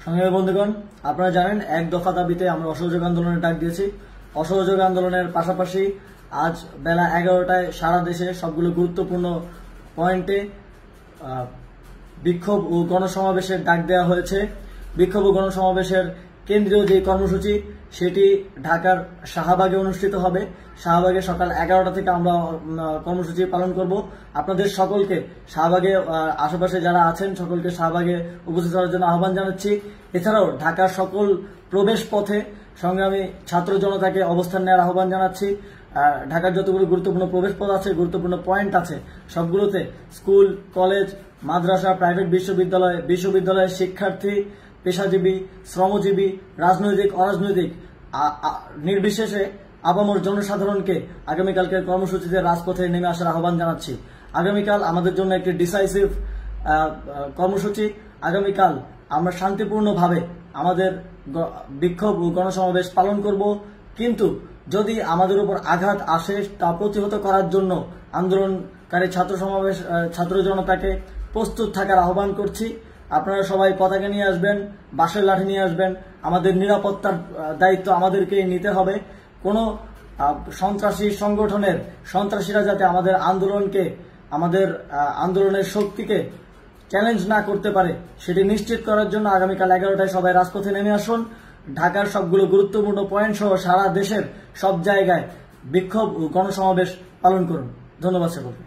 সংগ্রামী বন্ধুগণ, আপনারা জানেন এক দফা দাবিতে আমরা অসহযোগ আন্দোলনের ডাক দিয়েছি। অসহযোগ আন্দোলনের পাশাপাশি আজ বেলা 11টায় সারা দেশে সবগুলো গুরুত্বপূর্ণ পয়েন্টে বিক্ষোভ ও গণসমাবেশের ডাক দেওয়া হয়েছে। বিক্ষোভ ও গণসমাবেশের কেন্দ্রীয় যে কর্মসূচি সেটি ঢাকার শাহবাগে অনুষ্ঠিত হবে। শাহবাগে সকাল 11টা থেকে আমরা কর্মসূচি পালন করব। আপনাদের সকলকে শাহবাগে আশেপাশে যারা আছেন সকলকে শাহবাগে উপস্থিত হওয়ার জন্য আহ্বান জানাচ্ছি। এছাড়াও ঢাকার সকল প্রবেশ পথে সংগ্রামী ছাত্র জনতাকে অবস্থান নেওয়ার আহ্বান জানাচ্ছি। ঢাকার যতগুলো গুরুত্বপূর্ণ প্রবেশ পথ আছে, গুরুত্বপূর্ণ পয়েন্ট আছে, সবগুলোতে স্কুল, কলেজ, মাদ্রাসা, প্রাইভেট বিশ্ববিদ্যালয়ের শিক্ষার্থী, পেশাজীবী, শ্রমজীবী, রাজনৈতিক, অরাজনৈতিক নির্বিশেষে আপামর জনসাধারণকে আগামীকালকের কর্মসূচিতে রাজপথে নেমে আসার আহ্বান জানাচ্ছি। আগামীকাল আমাদের জন্য একটি ডিসাইসিভ কর্মসূচি। আগামীকাল আমরা শান্তিপূর্ণভাবে আমাদের বিক্ষোভ ও গণসমাবেশ পালন করব, কিন্তু যদি আমাদের উপর আঘাত আসে তা প্রতিহত করার জন্য আন্দোলনকারী ছাত্র জনতাকে প্রস্তুত থাকার আহ্বান করছি। আপনারা সবাই পতাকা নিয়ে আসবেন, বাঁশের লাঠি নিয়ে আসবেন। আমাদের নিরাপত্তার দায়িত্ব আমাদেরকেই নিতে হবে। কোনো সন্ত্রাসী সংগঠনের সন্ত্রাসীরা যাতে আমাদের আন্দোলনের শক্তিকে চ্যালেঞ্জ না করতে পারে সেটি নিশ্চিত করার জন্য আগামীকাল 11টায় সবাই রাজপথে নেমে আসুন। ঢাকার সবগুলো গুরুত্বপূর্ণ পয়েন্ট সহ সারা দেশের সব জায়গায় বিক্ষোভ ও গণসমাবেশ পালন করুন। ধন্যবাদ সকলকে।